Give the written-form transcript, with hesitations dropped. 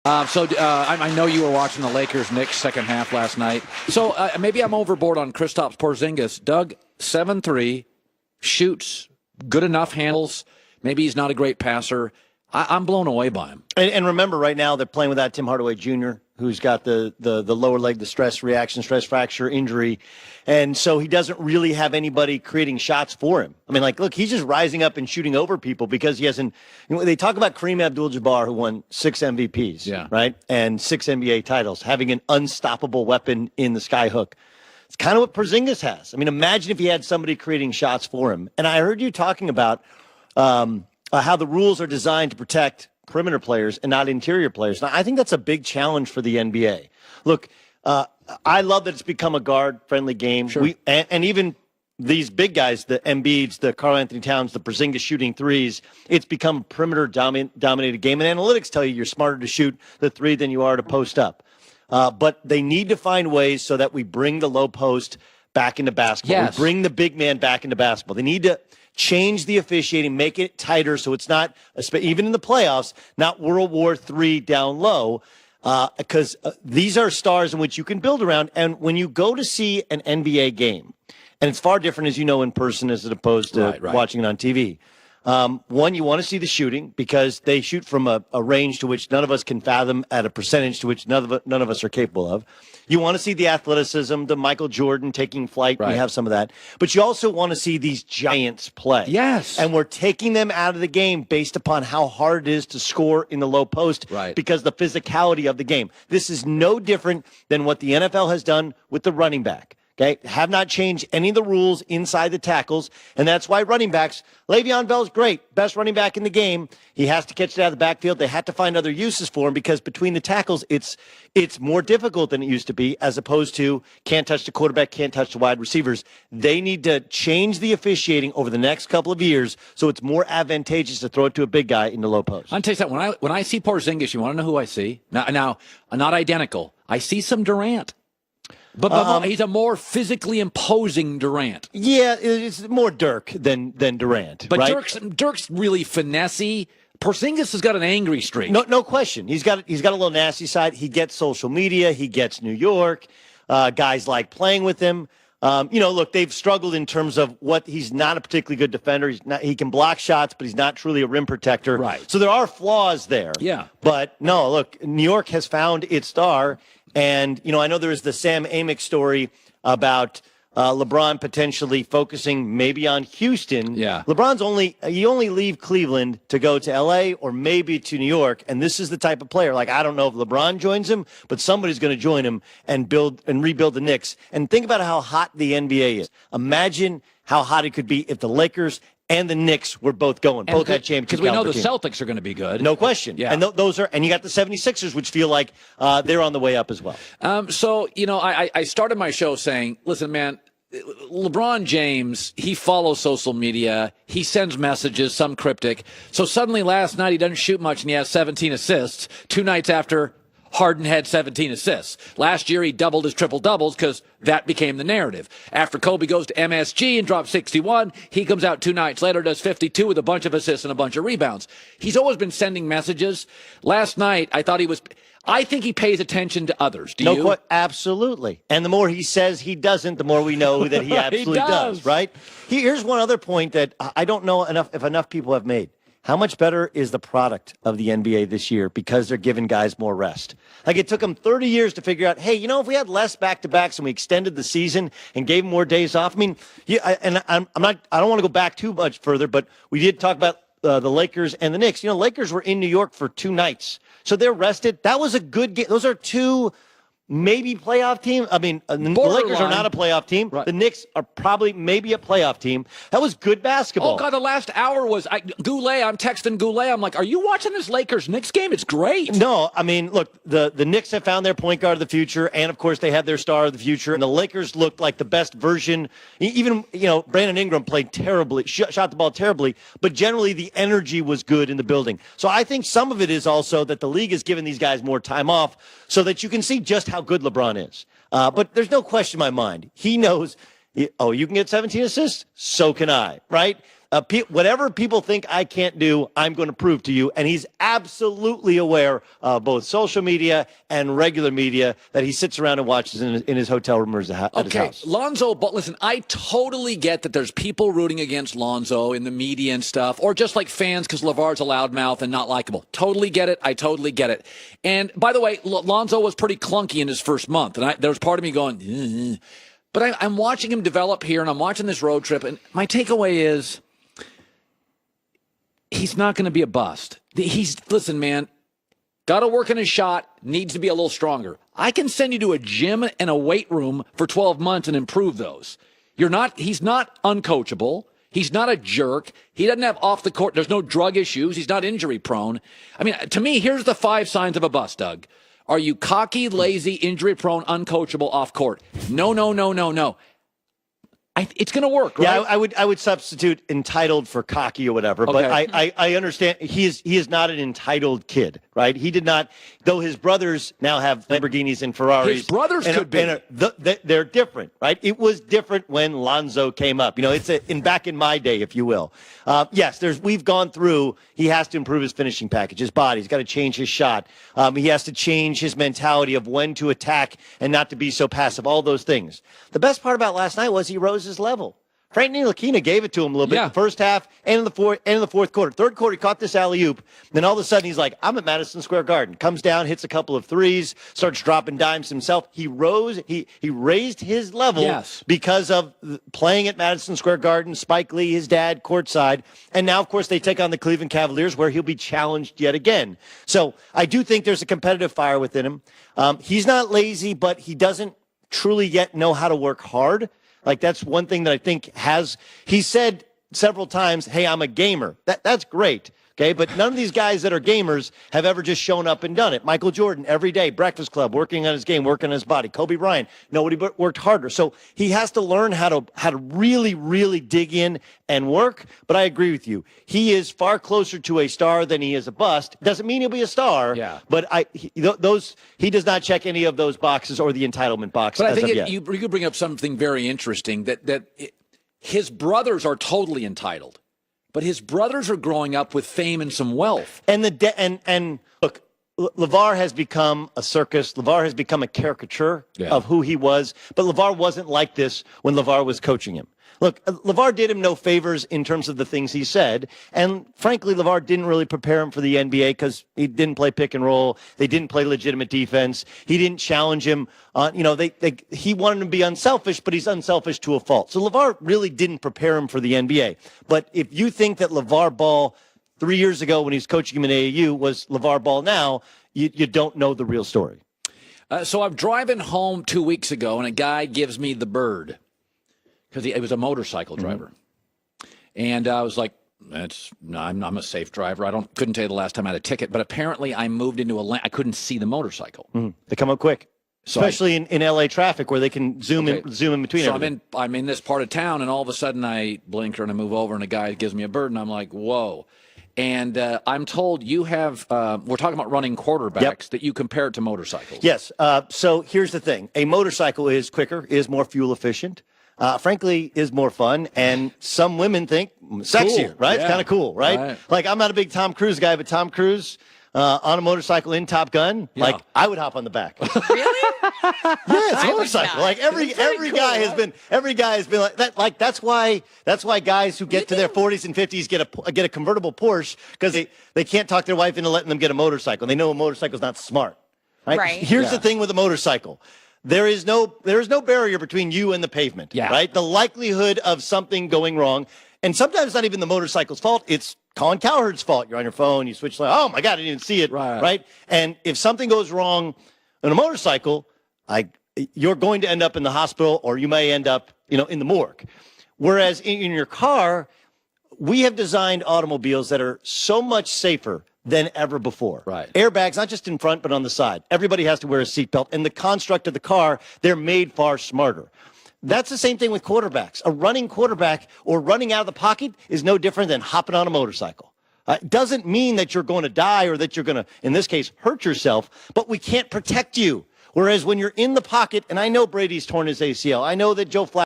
I know you were watching the Lakers-Knicks second half last night. So maybe I'm overboard on Kristaps Porzingis. Doug, 7'3", shoots, good enough handles. Maybe he's not a great passer. I'm blown away by him. And remember, right now they're playing without Tim Hardaway Jr., who's got the lower leg, the stress fracture injury. And so he doesn't really have anybody creating shots for him. I mean, look, he's just rising up and shooting over people because he hasn't. They talk about Kareem Abdul-Jabbar, who won 6 MVPs, right? And 6 NBA titles, having an unstoppable weapon in the skyhook. It's kind of what Porzingis has. I mean, imagine if he had somebody creating shots for him. And I heard you talking about how the rules are designed to protect perimeter players and not interior players. Now, I think that's a big challenge for the NBA. Look, I love that it's become a guard-friendly game. Sure. And even these big guys, the Embiids, the Karl-Anthony Towns, the Porzingis shooting threes, it's become a perimeter-dominated game. And analytics tell you you're smarter to shoot the three than you are to post up. But they need to find ways so that we bring the low post back into basketball. Yes. We bring the big man back into basketball. They need to change the officiating, make it tighter so it's not, even in the playoffs, not World War III down low, because these are stars in which you can build around. And when you go to see an NBA game, and it's far different, as you know, in person as opposed to watching it on TV. One, you want to see the shooting because they shoot from a range to which none of us can fathom at a percentage to which none of us are capable of. You want to see the athleticism, the Michael Jordan taking flight. We have some of that. But you also want to see these giants play. Yes. And we're taking them out of the game based upon how hard it is to score in the low post because the physicality of the game. This is no different than what the NFL has done with the running back. Okay, have not changed any of the rules inside the tackles, and that's why running backs, Le'Veon Bell's great, best running back in the game. He has to catch it out of the backfield. They had to find other uses for him because between the tackles, it's more difficult than it used to be, as opposed to can't touch the quarterback, can't touch the wide receivers. They need to change the officiating over the next couple of years so it's more advantageous to throw it to a big guy in the low post. I'll tell you something. When I see Porzingis, you want to know who I see? Now, not identical. I see some Durant. But he's a more physically imposing Durant. Yeah, it's more Dirk than Durant. But right? Dirk's really finessey. Porzingis has got an angry streak. No question. He's got a little nasty side. He gets social media. He gets New York. Guys like playing with him. Look, they've struggled in terms of what he's not a particularly good defender. He can block shots, but he's not truly a rim protector. Right. So there are flaws there. Yeah. But no, look, New York has found its star. And, I know there was the Sam Amick story about LeBron potentially focusing maybe on Houston. Yeah. LeBron's only leave Cleveland to go to L.A. or maybe to New York. And this is the type of player. I don't know if LeBron joins him, but somebody's going to join him and rebuild the Knicks. And think about how hot the NBA is. Imagine how hot it could be if the Lakers and the Knicks were both going. Both had championship. Because we know the teams. Celtics are going to be good. No question. Yeah. And and you got the 76ers, which feel like they're on the way up as well. I started my show saying, listen, man, LeBron James, he follows social media. He sends messages, some cryptic. So suddenly last night he doesn't shoot much and he has 17 assists. 2 nights after Harden had 17 assists. Last year, he doubled his triple-doubles because that became the narrative. After Kobe goes to MSG and drops 61, he comes out 2 nights later, does 52 with a bunch of assists and a bunch of rebounds. He's always been sending messages. Last night, I think he pays attention to others. Do you? Absolutely. And the more he says he doesn't, the more we know that he absolutely does, right? Here's one other point that I don't know if enough people have made. How much better is the product of the NBA this year because they're giving guys more rest? It took them 30 years to figure out, hey, if we had less back-to-backs and we extended the season and gave them more days off. I don't want to go back too much further, but we did talk about the Lakers and the Knicks. Lakers were in New York for 2 nights, so they're rested. That was a good game. Those are 2 maybe playoff team. I mean, the Lakers are not a playoff team. Right. The Knicks are probably maybe a playoff team. That was good basketball. Oh, God, the last hour was Goulet. I'm texting Goulet. I'm like, are you watching this Lakers-Knicks game? It's great. No, I mean, look, the Knicks have found their point guard of the future, and, of course, they have their star of the future, and the Lakers looked like the best version. Even, Brandon Ingram played terribly, shot the ball terribly, but generally the energy was good in the building. So I think some of it is also that the league has given these guys more time off so that you can see just how good LeBron is. But there's no question in my mind. He knows, you can get 17 assists? So can I, right? Whatever people think I can't do, I'm going to prove to you. And he's absolutely aware of both social media and regular media that he sits around and watches in his hotel room or at his house. Okay, Lonzo, but listen, I totally get that there's people rooting against Lonzo in the media and stuff, or just like fans because LeVar's a loudmouth and not likable. Totally get it. I totally get it. And by the way, Lonzo was pretty clunky in his first month, and there was part of me going, ugh. But I'm watching him develop here, and I'm watching this road trip, and my takeaway is he's not going to be a bust. Listen, man, got to work on his shot, needs to be a little stronger. I can send you to a gym and a weight room for 12 months and improve those. He's not uncoachable. He's not a jerk. He doesn't have off the court. There's no drug issues. He's not injury prone. I mean, to me, here's the 5 signs of a bust, Doug. Are you cocky, lazy, injury prone, uncoachable off court? No. It's going to work, right? Yeah, I would substitute entitled for cocky or whatever. Okay. But I understand he is not an entitled kid, right? He did not, though his brothers now have Lamborghinis and Ferraris. His brothers could be. They're different, right? It was different when Lonzo came up. It's back in my day, if you will. Yes, we've gone through. He has to improve his finishing package, his body. He's got to change his shot. He has to change his mentality of when to attack and not to be so passive. All those things. The best part about last night was he rose his level. Frank Ntilikina gave it to him a little bit in the first half and in the fourth quarter. Third quarter, he caught this alley-oop. Then all of a sudden, he's like, I'm at Madison Square Garden. Comes down, hits a couple of threes, starts dropping dimes himself. He raised his level because of playing at Madison Square Garden, Spike Lee, his dad, courtside. And now, of course, they take on the Cleveland Cavaliers, where he'll be challenged yet again. So I do think there's a competitive fire within him. He's not lazy, but he doesn't truly yet know how to work hard. Like, that's one thing that I think he said several times, hey, I'm a gamer. That's great. Okay. But none of these guys that are gamers have ever just shown up and done it. Michael Jordan, every day, Breakfast Club, working on his game, working on his body. Kobe Bryant, nobody worked harder. So he has to learn how to really, really dig in and work. But I agree with you. He is far closer to a star than he is a bust. Doesn't mean he'll be a star. Yeah. But he does not check any of those boxes or the entitlement box. But I think you bring up something very interesting that his brothers are totally entitled. But his brothers are growing up with fame and some wealth. And look, LeVar has become a circus. LeVar has become a caricature of who he was. But LeVar wasn't like this when LeVar was coaching him. Look, LeVar did him no favors in terms of the things he said. And frankly, LeVar didn't really prepare him for the NBA because he didn't play pick and roll. They didn't play legitimate defense. He didn't challenge him. He wanted him to be unselfish, but he's unselfish to a fault. So LeVar really didn't prepare him for the NBA. But if you think that LeVar Ball 3 years ago when he was coaching him in AAU was LeVar Ball now, you don't know the real story. So I'm driving home 2 weeks ago, and a guy gives me the bird. Because he was a motorcycle driver. And I was like, I'm a safe driver. Couldn't tell you the last time I had a ticket, but apparently I moved into a lane. I couldn't see the motorcycle. They come up quick, especially in LA traffic where they can zoom in between. So I'm in this part of town, and all of a sudden I blink and I move over, and a guy gives me a bird, and I'm like, whoa. And I'm told you have, we're talking about running quarterbacks, that you compare it to motorcycles. Yes. So here's the thing. A motorcycle is quicker, is more fuel efficient. Frankly, is more fun, and some women think sexier, right? Yeah. It's kind of cool, right? Like, I'm not a big Tom Cruise guy, but Tom Cruise on a motorcycle in Top Gun, like, I would hop on the back. Really? Yeah, it's a motorcycle. Like, every guy has been like that. Like, that's why guys who get to their 40s and 50s get a convertible Porsche, because they can't talk their wife into letting them get a motorcycle. They know a motorcycle's not smart, right? Here's the thing with a motorcycle. There is no barrier between you and the pavement, right? The likelihood of something going wrong, and sometimes it's not even the motorcycle's fault. It's Colin Cowherd's fault. You're on your phone, you switch lane. Oh my God, I didn't even see it, right? And if something goes wrong on a motorcycle, you're going to end up in the hospital, or you may end up, in the morgue. Whereas in your car, we have designed automobiles that are so much safer than ever before. Right. Airbags, not just in front, but on the side. Everybody has to wear a seatbelt. And the construct of the car, they're made far smarter. That's the same thing with quarterbacks. A running quarterback or running out of the pocket is no different than hopping on a motorcycle. It doesn't mean that you're going to die or that you're going to, in this case, hurt yourself, but we can't protect you. Whereas when you're in the pocket, and I know Brady's torn his ACL, I know that Joe Flacco